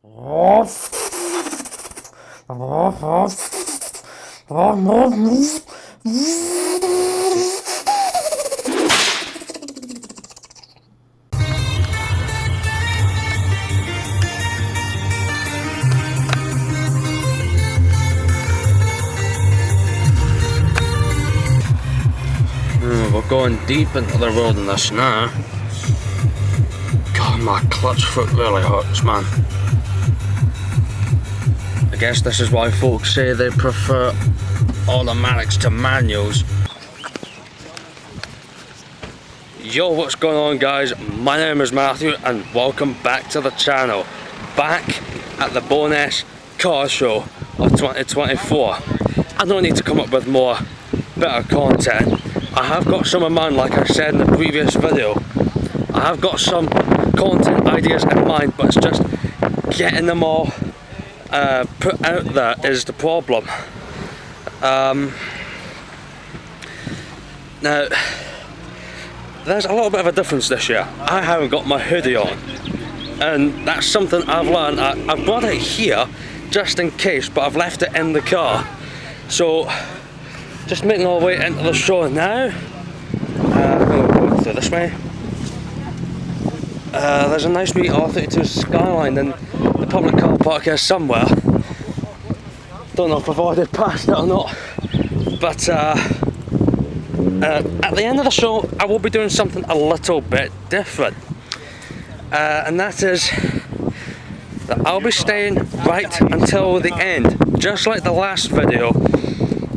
We're going deep into the wilderness now. God, my clutch foot really hurts, man. I guess this is why folks say they prefer automatics to manuals. Yo, what's going on, guys? My name is Matthew and welcome back to the channel. Back at the Bonus Car Show of 2024. I don't need to come up with more better content. I have got some in mind, like I said in the previous video. I have got some content ideas in mind, but it's just getting them all put out there is the problem. Now, there's a little bit of a difference this year. I haven't got my hoodie on, and that's something I've learned. I've brought it here just in case, but I've left it in the car. So, just making our way into the show now. We're going through this way. There's a nice wee R32 Skyline in the public car park here somewhere. Don't know if I've already passed it or not. But at the end of the show, I will be doing something a little bit different. And that is that I'll be staying right until the end. Just like the last video,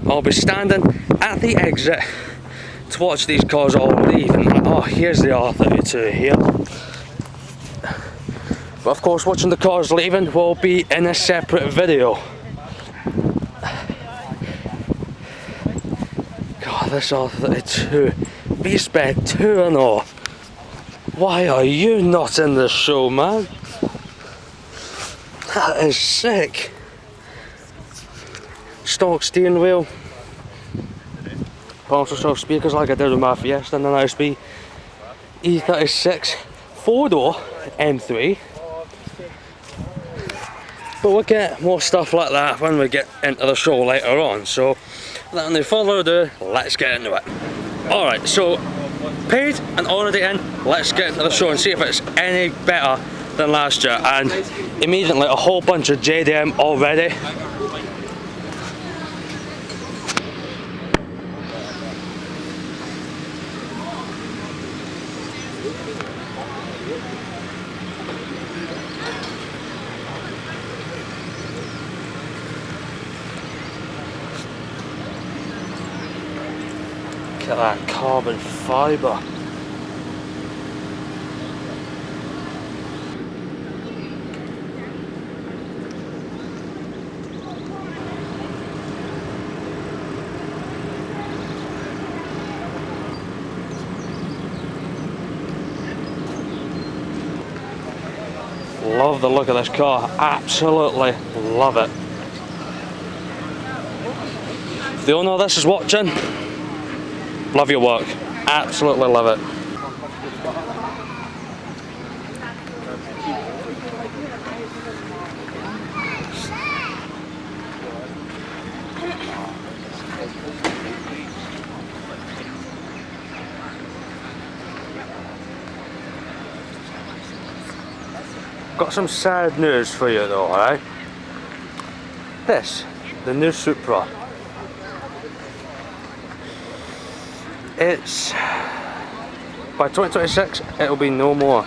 I'll be standing at the exit to watch these cars all leave. And oh, here's the R32 here. But of course, watching the cars leaving will be in a separate video. God, this R32 B-Spec 2 and all. Why are you not in the show, man? That is sick. Stock steering wheel. Also stock speakers like I did with my Fiesta and the nice B E36 4-door M3. But we'll get more stuff like that when we get into the show later on. So without any further ado, let's get into it. Alright, so paid and already in, let's get into the show and see if it's any better than last year. And immediately a whole bunch of JDM already. Look at that carbon fibre. Love the look of this car, absolutely love it. If the owner of this is watching, love your work, absolutely love it. Got some sad news for you though, alright? This, the new Supra. It's, by 2026, it'll be no more.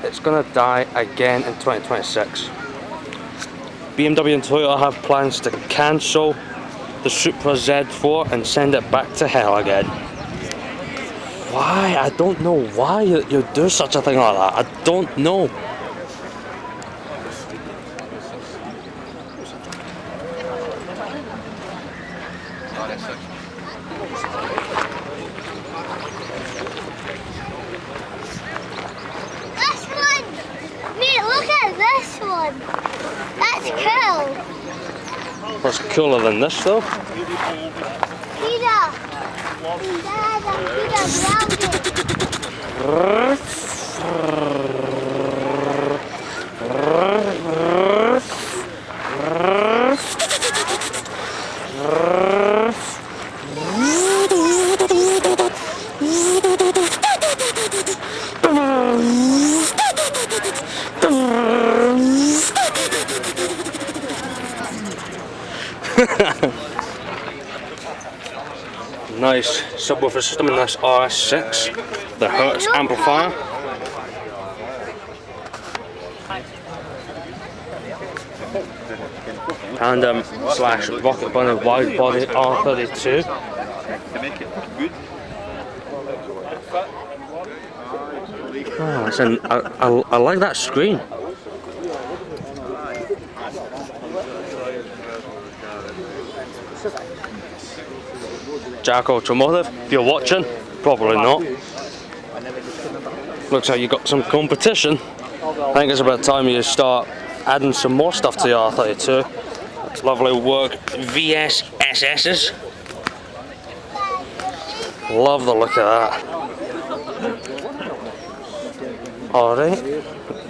It's gonna die again in 2026. BMW and Toyota have plans to cancel the Supra Z4 and send it back to hell again. Why? I don't know why you do such a thing like that. I don't know. That's cool. What's cooler than this though? Peter. Dad, I'm Peter nice subwoofer system in this RS6, the Hertz amplifier. Tandem slash rocket bunny wide body R32. Oh, listen, I like that screen. Jack Automotive, if you're watching, probably not. Looks like you got some competition. I think it's about time you start adding some more stuff to your R32. It's lovely work, VS SS's. Love the look of that. Alright,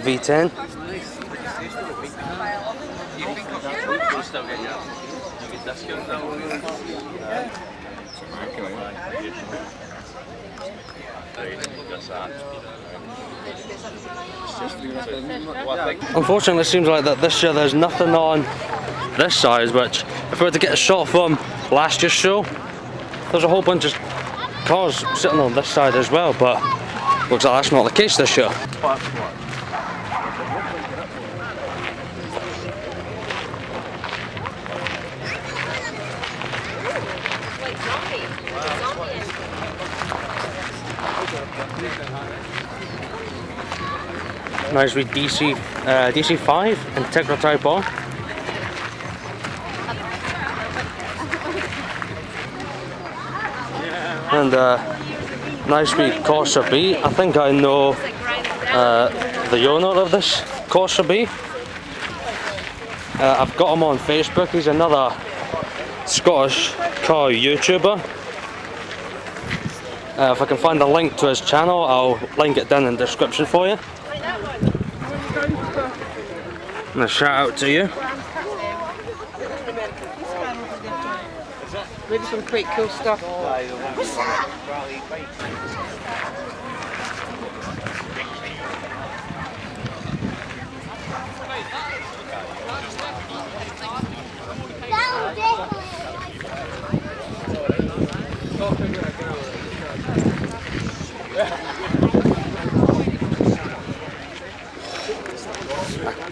V10. Unfortunately, it seems like that this year there's nothing on this side, which if we were to get a shot from last year's show, there's a whole bunch of cars sitting on this side as well, but looks like that's not the case this year. Nice with DC5 Integra Type R. And nice with Corsa B. I think I know the owner of this Corsa B. I've got him on Facebook. He's another Scottish car YouTuber. If I can find a link to his channel, I'll link it down in the description for you. And a shout out to you. Maybe some quite cool stuff.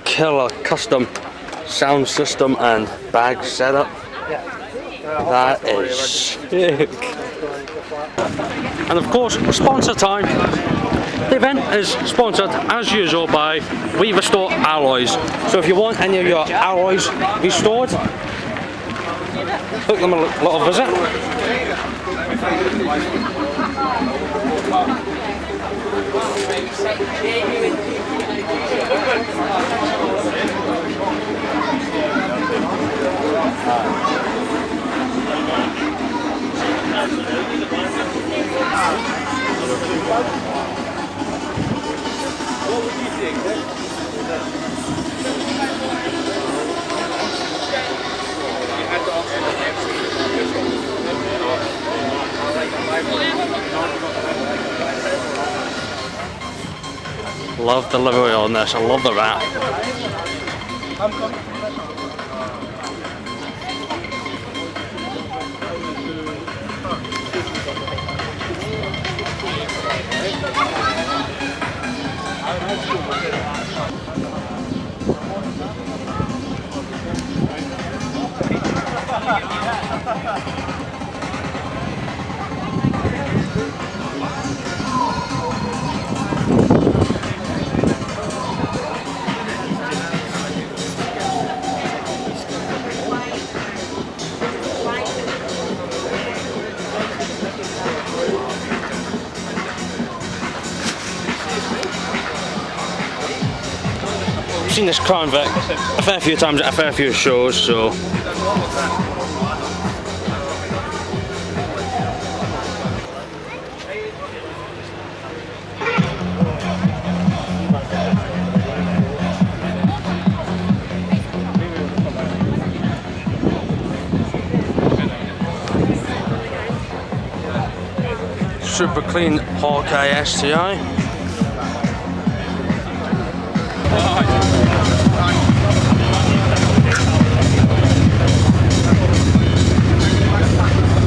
Killer custom sound system and bag setup. That is sick. And of course, sponsor time. The event is sponsored as usual by We Restore Alloys. So if you want any of your alloys restored, hook them a little visit. What would you think? Love the delivery on this, I love the wrap. I've seen this Crown Vic a fair few times at a fair few shows, so super clean Hawkeye STI.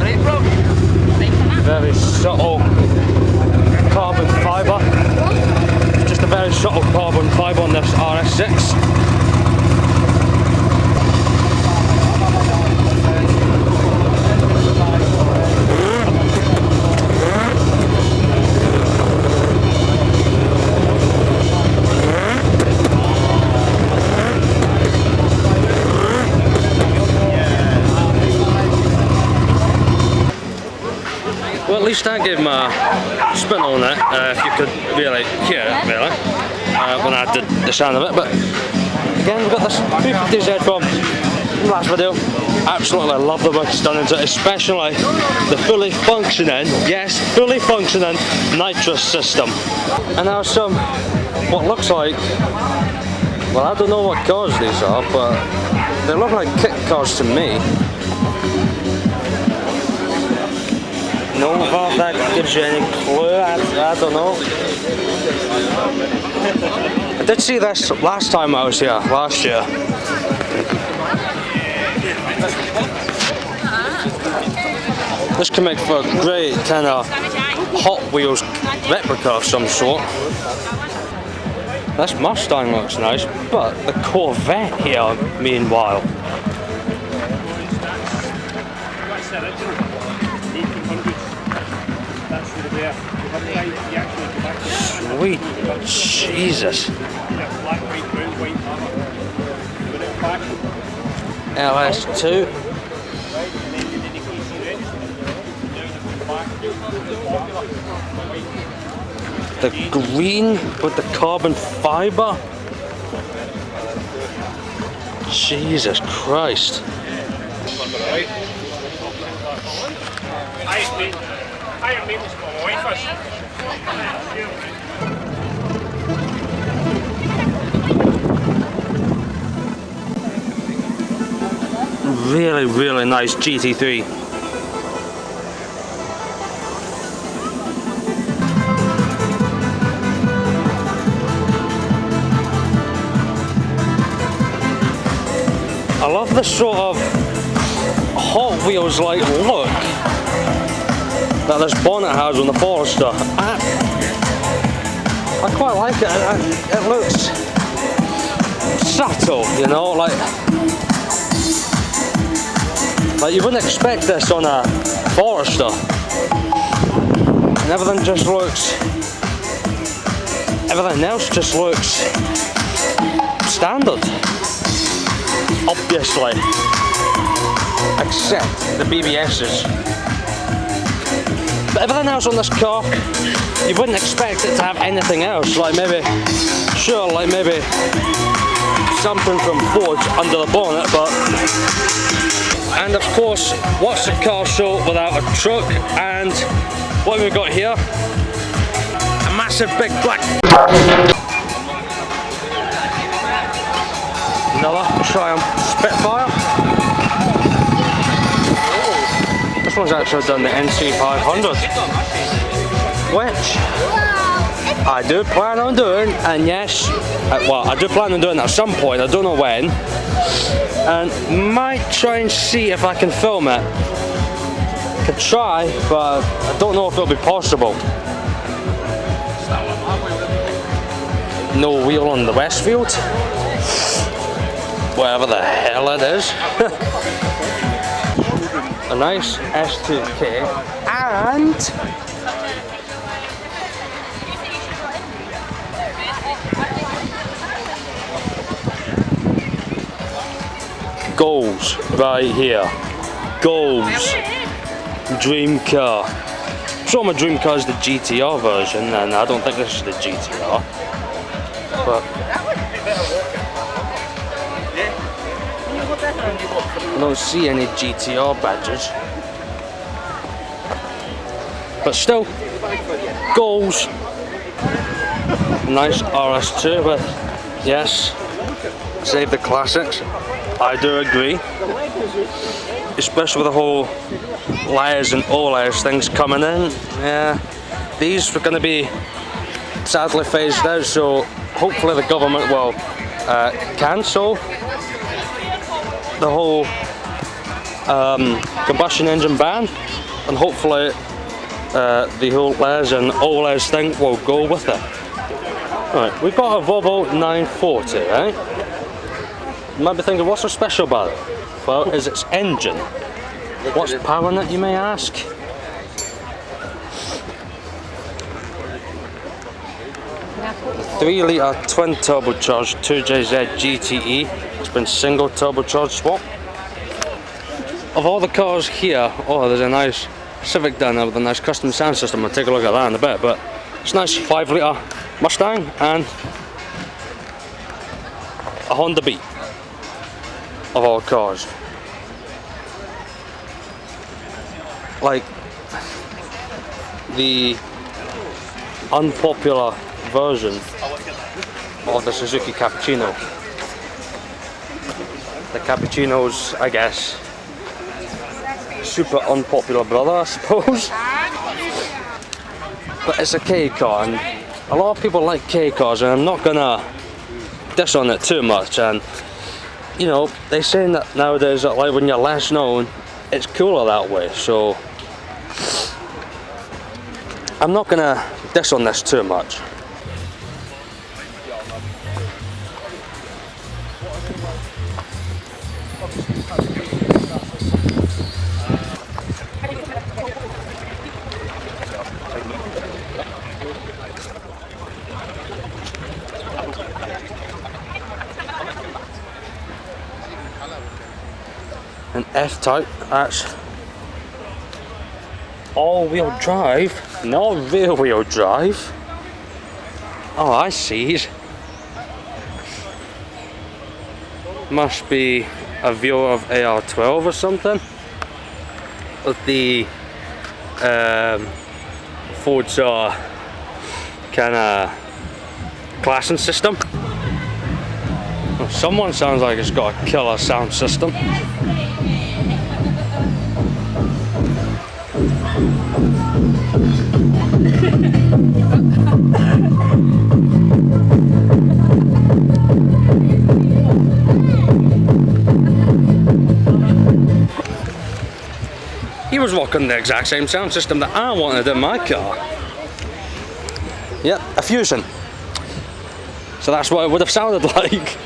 Right, bro? least I gave my spin on it, if you could really hear it, really, when I did the sound of it. But again, we've got this 350Z from the last video. Absolutely love the work it's done into it, especially the fully functioning, yes, fully functioning nitrous system. And now some, what looks like, well, I don't know what cars these are, but they look like kit cars to me. No, if that gives you any clue, I don't know. I did see this last time I was here, last year. This can make for a great kind of Hot Wheels replica of some sort. This Mustang looks nice, but the Corvette here, meanwhile. Sweet Jesus. LS2. The green with the carbon fiber. Jesus Christ. Really, really nice GT3. I love the sort of Hot Wheels like look that this bonnet has on the Forester. I quite like it. It looks subtle, you know, like you wouldn't expect this on a Forester. And everything else just looks standard. Obviously, except the BBS's. But everything else on this car, you wouldn't expect it to have anything else. Like maybe something from Ford under the bonnet, but. And of course, what's a car show without a truck? And what have we got here? A massive big black. Another Triumph Spitfire. This one's actually done the NC 500, which I do plan on doing, and yes, well, I do plan on doing it at some point, I don't know when, and might try and see if I can film it. Could try, but I don't know if it'll be possible. No wheel on the Westfield. Whatever the hell it is. A nice S2K and goals right here. Goals. Dream car. So my dream car is the GTR version, and I don't think this is the GTR. But I don't see any GTR badges. But still, goals. Nice RS2 with, yes, save the classics. I do agree. Especially with the whole layers and all layers things coming in. Yeah, these were going to be sadly phased out, so hopefully the government will cancel the whole combustion engine ban, and hopefully the whole layers and all layers thing will go with it. Right, we've got a Volvo 940, right? You might be thinking, what's so special about it? Well, is its engine. What's powering it, you may ask? A 3-litre twin turbocharged 2JZ GTE. It's been single turbocharged swap. Of all the cars here, oh, there's a nice Civic down there with a nice custom sound system. I'll take a look at that in a bit, but it's a nice 5-litre Mustang and a Honda Beat of all cars. Like the unpopular version of the Suzuki Cappuccino. The Cappuccino's, I guess, super unpopular brother, I suppose. But it's a K car, and a lot of people like K cars, and I'm not gonna diss on it too much. And you know, they say that nowadays that like when you're less known, it's cooler that way. So I'm not gonna diss on this too much. An F-Type, that's all-wheel drive, not rear-wheel drive. Oh, I see. Must be a view of AR12 or something. With the Forza kind of classing system. Well, someone sounds like it's got a killer sound system. He was rocking the exact same sound system that I wanted in my car. Yep, a Fusion. So that's what it would have sounded like.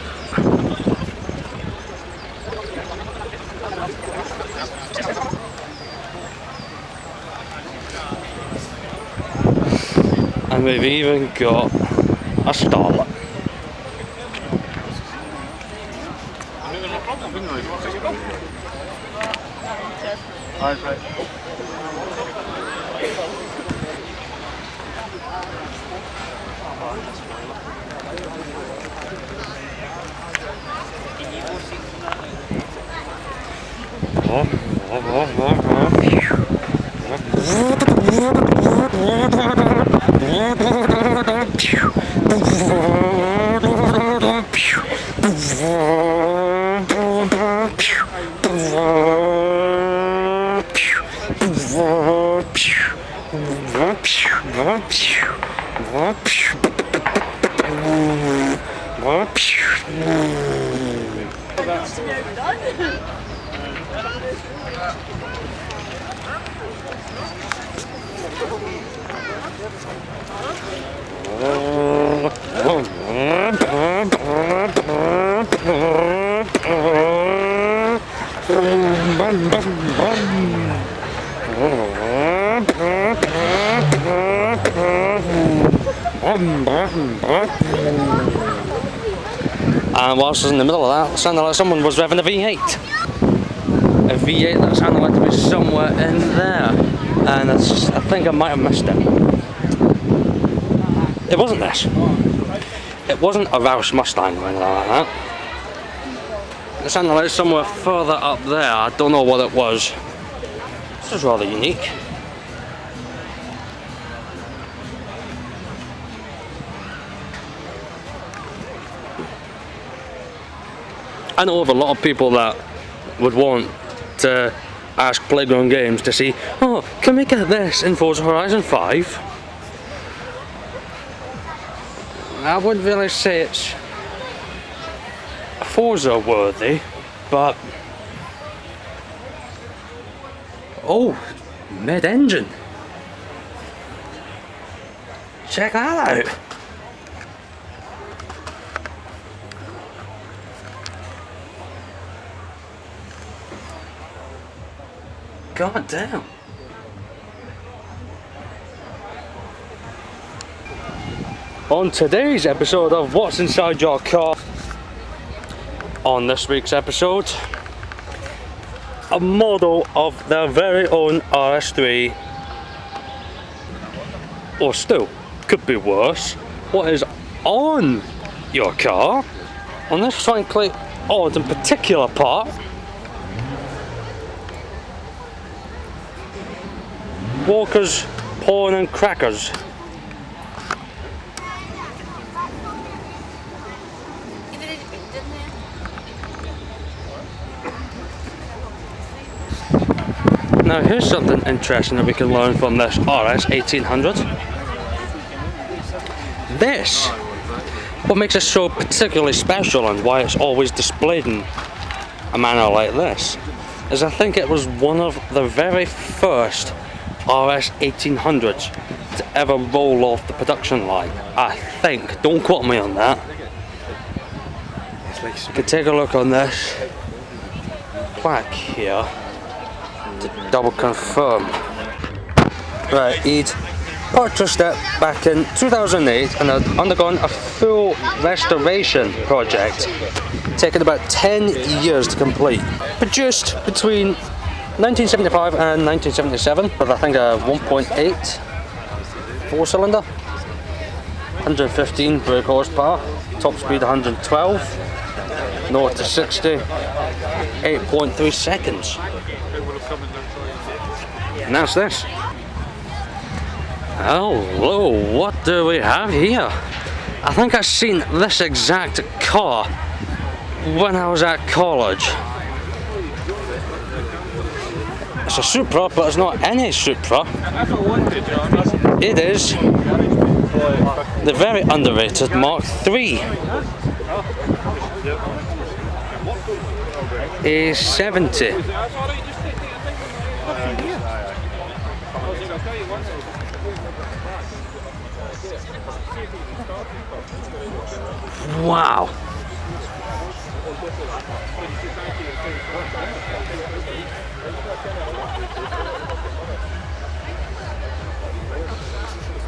And we've even got a Starlet. And whilst I was in the middle of that, it sounded like someone was revving a V8. A V8 that sounded like to be somewhere in there. And I think I might have missed it. It wasn't this. It wasn't a Roush Mustang or anything like that. It sounded like somewhere further up there. I don't know what it was. This is rather unique. I know of a lot of people that would want to ask Playground Games to see, oh, can we get this in Forza Horizon 5? I wouldn't really say it's Forza worthy, but oh, mid-engine. Check that out. God damn. On today's episode of What's Inside Your Car, on this week's episode, a model of their very own RS3, or still, could be worse, what is on your car, on this frankly odd and particular part. Walkers, porn and crackers. Now here's something interesting that we can learn from this RS 1800. This, what makes it so particularly special and why it's always displayed in a manner like this, is I think it was one of the very first RS 1800s to ever roll off the production line. I think, don't quote me on that. You can take a look on this plaque here to double confirm. Right, he'd purchased it back in 2008 and had undergone a full restoration project, taking about 10 years to complete. Produced between 1975 and 1977 with I think a 1.8 4-cylinder, 115 brake horsepower, top speed 112, 0 to 60, 8.3 seconds. And that's this. Hello, what do we have here? I think I've seen this exact car when I was at college. It's a Supra, but it's not any Supra. It is the very underrated Mark III. A70. Wow.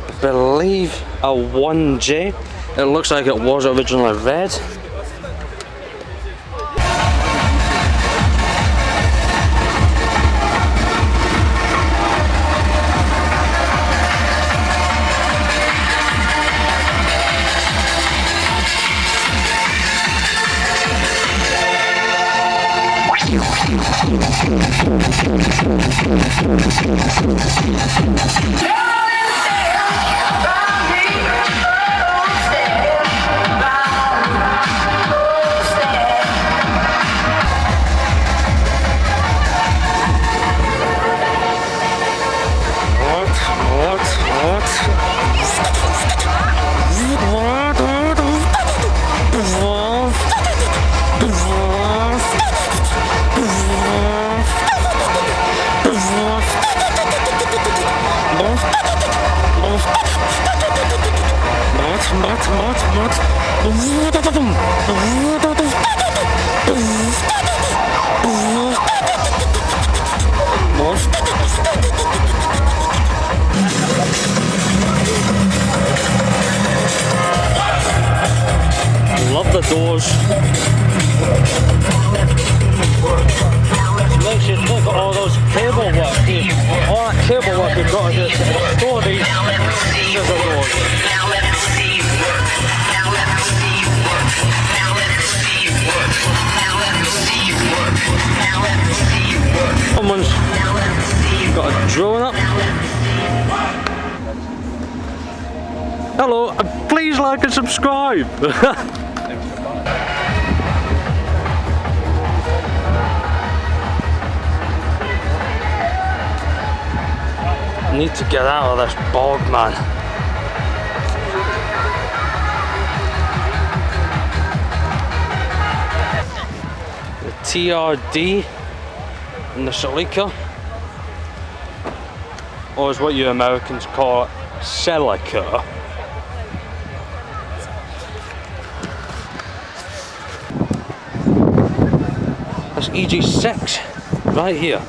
I believe a 1J. It looks like it was originally red. Love the doors. Makes you think of all those cable work. All that cable work you've got to do to store these scissor doors. Someone's got a drone up. Hello, please like and subscribe. I need to get out of this bog, man. The TRD and the Celica, or is what you Americans call it, Celica. That's EG6 right here.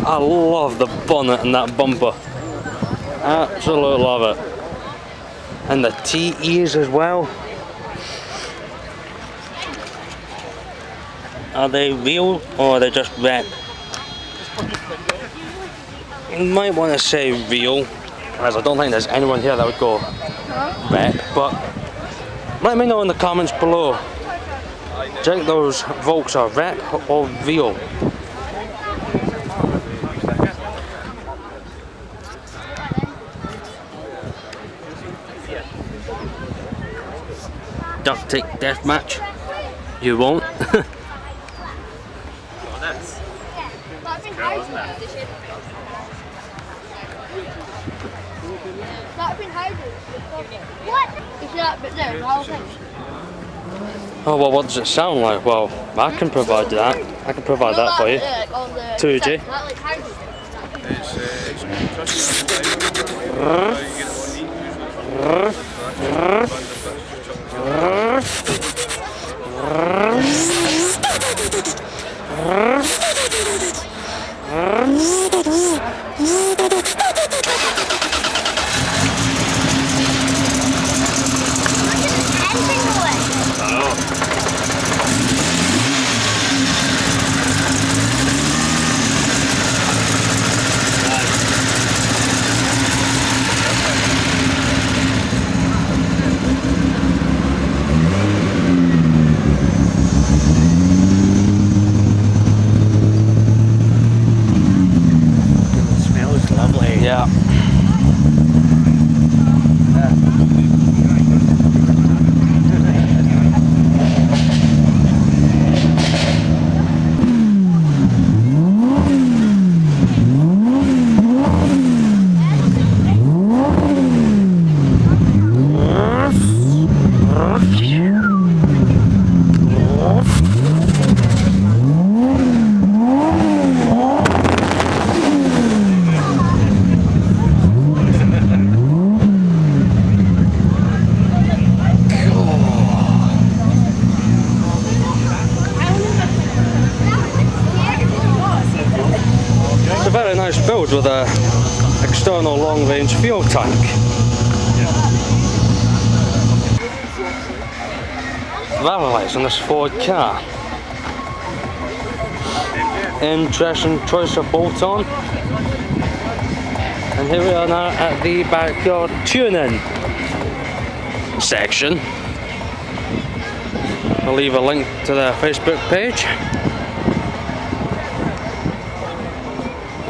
I love the bonnet and that bumper. Absolutely love it. And the TEs as well. Are they real or are they just rep? You might want to say real, as I don't think there's anyone here that would go rep, but let me know in the comments below. Do you think those Volks are rep or real? Duct tape deathmatch? You won't? What? You see that bit there? Oh well, what does it sound like? Well, I can provide that. I can provide that for you. 2G. Yeah. It's a very nice build with a external long range fuel tank. Driving lights on this Ford car. Interesting choice of bolt-on. And here we are now at the backyard tuning section. I'll leave a link to their Facebook page.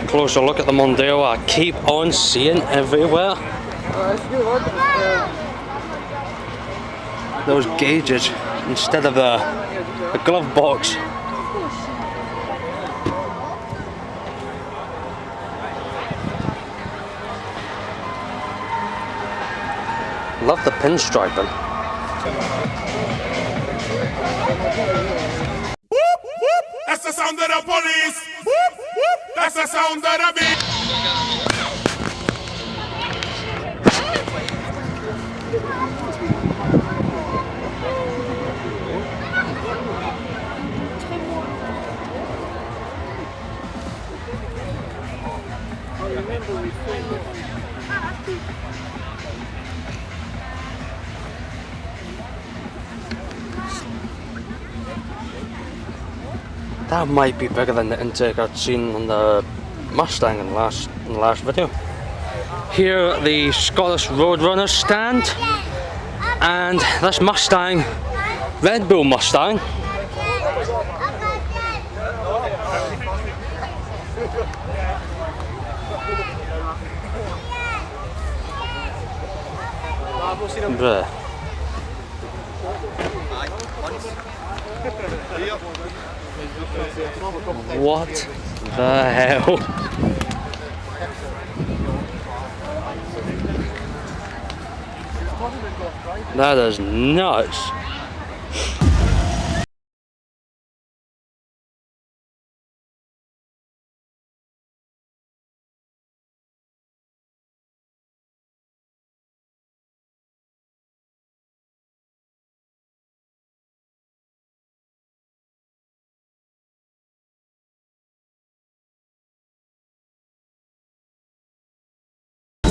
Closer look at the Mondeo I keep on seeing everywhere. Those gauges instead of the glove box. Love the pinstriping. That's the sound of the police. That's the sound of the beat. That might be bigger than the intake I'd seen on the Mustang in the last video. Here the Scottish Roadrunners stand, and this Mustang, Red Bull Mustang. Bruh. What the hell? That is nuts.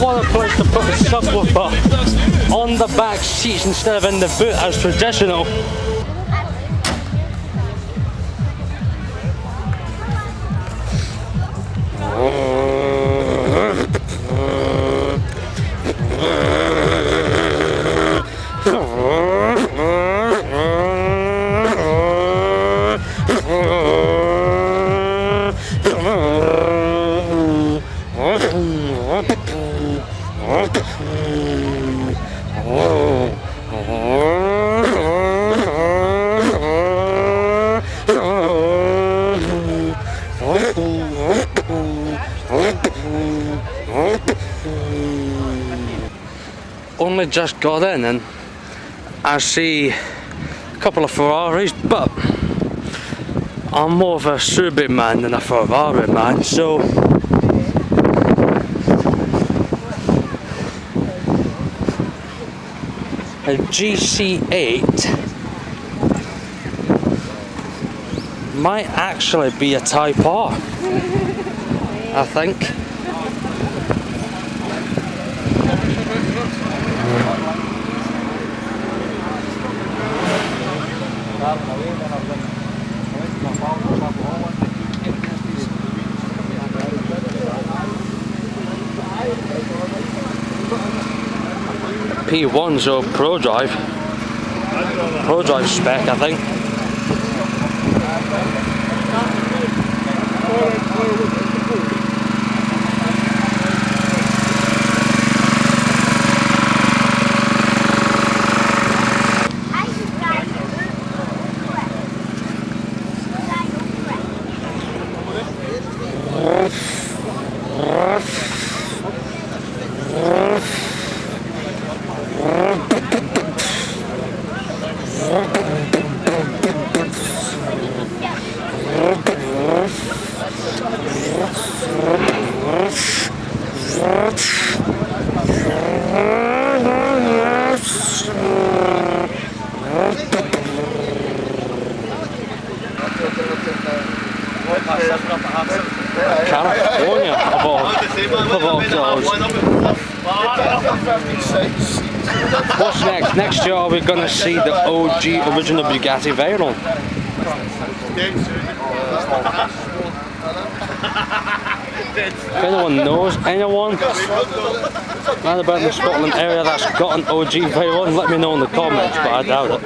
want a place to put the subwoofer on the back seats instead of in the boot as traditional. Only just got in and I see a couple of Ferraris, but I'm more of a Subaru man than a Ferrari man, so a GC8 might actually be a Type R, I think. P1's or Pro Drive spec, I think. California, of all goals. What's next? Next year we're going to see the OG original Bugatti Veyron. If anyone knows anyone around about the Scotland area that's got an OG Veyron, let me know in the comments, but I doubt it.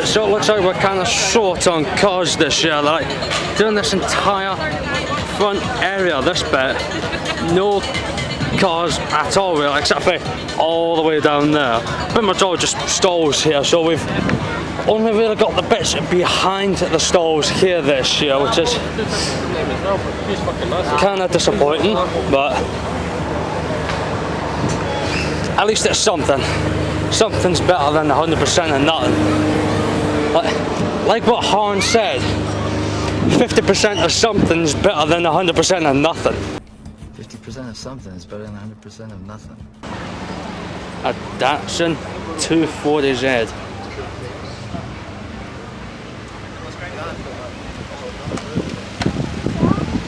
So it looks like we're kind of short on cars this year. They're like doing this entire front area, this bit, no cars at all really, except for all the way down there. Pretty much all just stalls here, so we've only really got the bits behind the stalls here this year, which is kind of disappointing, but at least it's something. Something's better than 100% of nothing. Like what Horn said, 50% of something's better than 100% of nothing. 50% of something is better than 100% of nothing. A Datsun 240Z.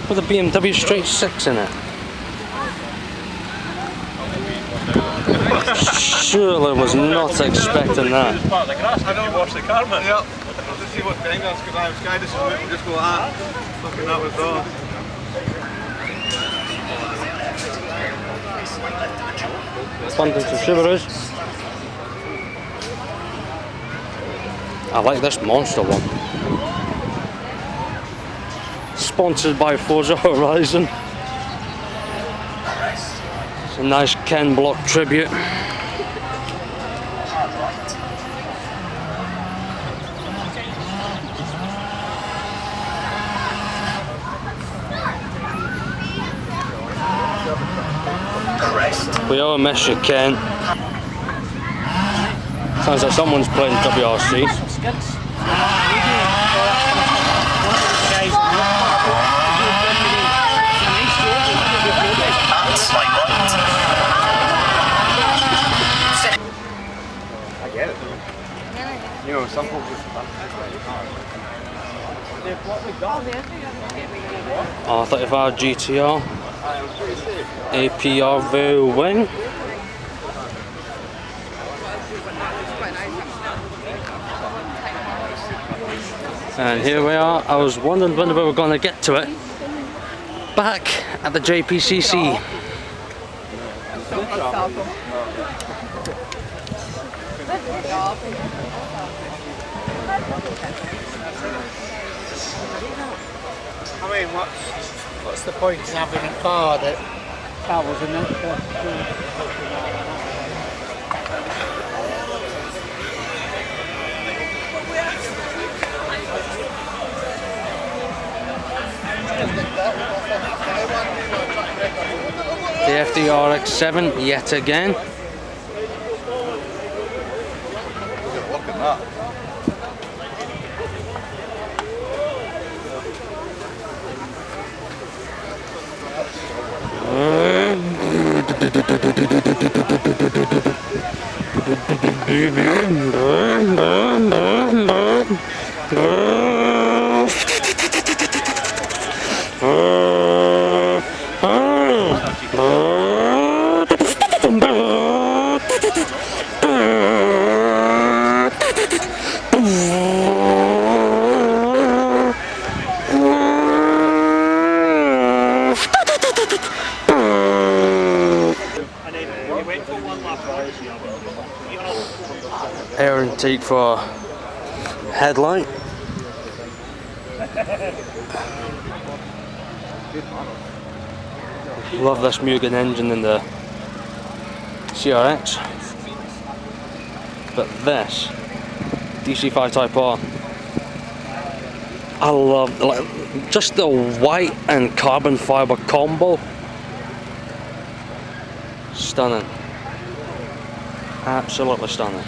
With a BMW straight 6 in it. Surely was not expecting that. Part of the grass, I don't wash the car, man. Yep. To see what's behind us, because I was sky this we'll just go like that. Fucking that was wrong. Abundance of Subarus. I like this monster one. Sponsored by Forza Horizon. It's a nice Ken Block tribute. We all miss you, Ken. Sounds like someone's playing WRC. I get it. You know, some folks just R35 GTR, APR very wing. And here we are. I was wondering when we were going to get to it. Back at the JPCC. I mean, what's the point in having a car that travels in it? The FDRX7 yet again. Look at that. Air intake for headlight. Love this Mugen engine in the CRX. But this DC5 Type R, I love just the white and carbon fiber combo. Stunning. Absolutely stunning.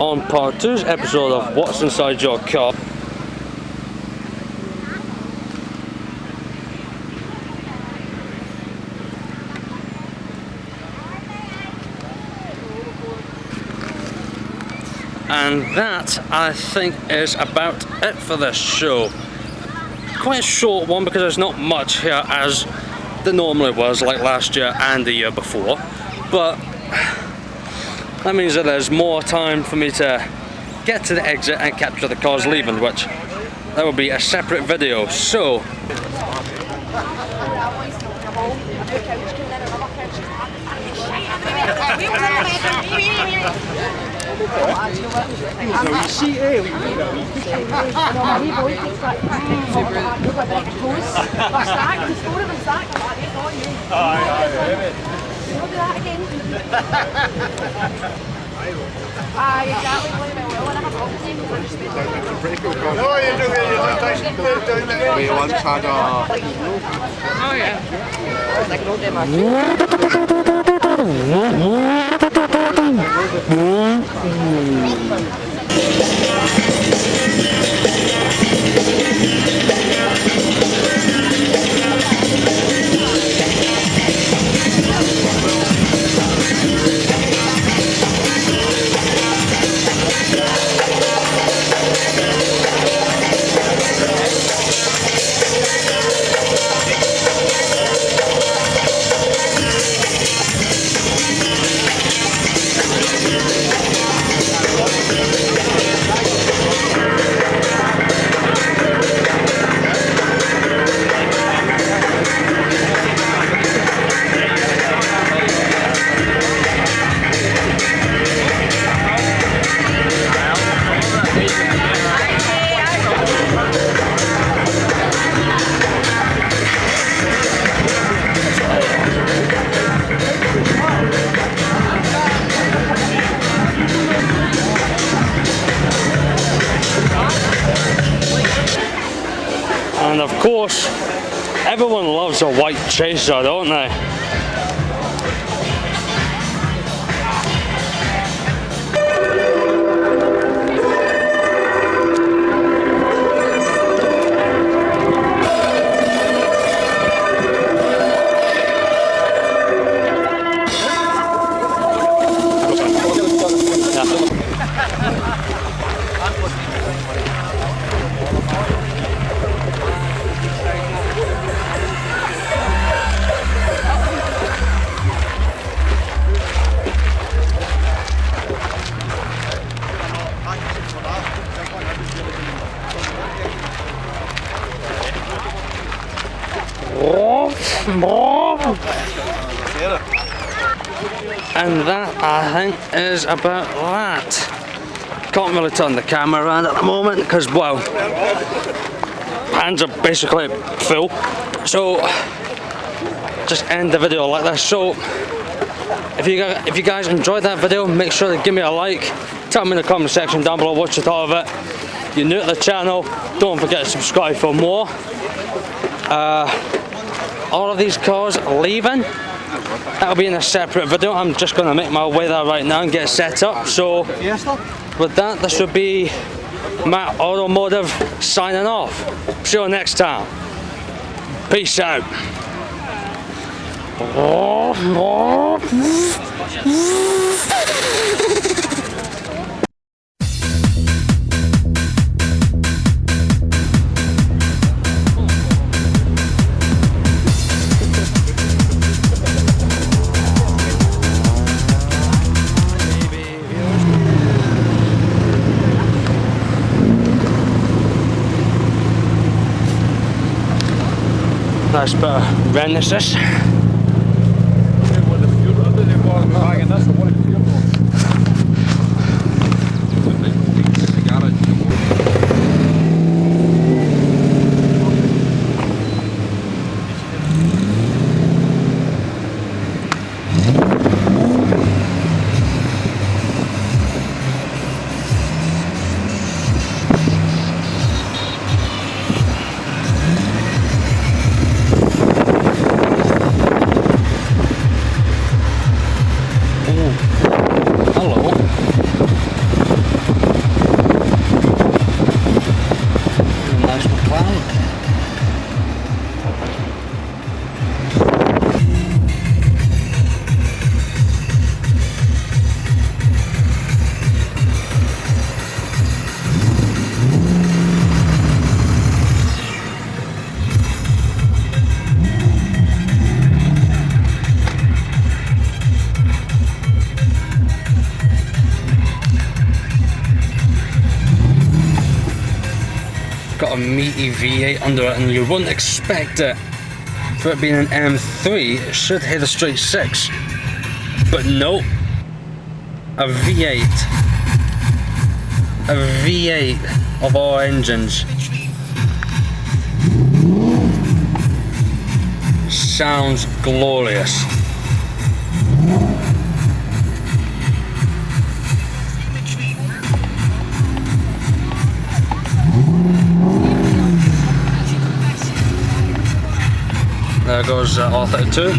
On part 2's episode of What's Inside Your Car. And that, I think, is about it for this show. Quite a short one because there's not much here as there normally was, like last year and the year before. But that means that there's more time for me to get to the exit and capture the cars leaving, which that will be a separate video. So We once had a... Oh yeah. Like no demo. course, everyone loves a white chaser, don't they? And that, I think, is about that. Can't really turn the camera around at the moment because, well, hands are basically full. So, just end the video like this. So, if you guys enjoyed that video, make sure to give me a like. Tell me in the comment section down below what you thought of it. You're new to the channel, don't forget to subscribe for more. All of these cars leaving, that'll be in a separate video. I'm just going to make my way there right now and get set up. So with that, this would be Matt Automotive signing off. See you next time. Peace out. Nice bit of Renaissance. Got a meaty V8 under it, and you wouldn't expect it. For it being an M3, it should hit a straight 6. But no, a V8. A V8 of all engines. Sounds glorious. There goes R32.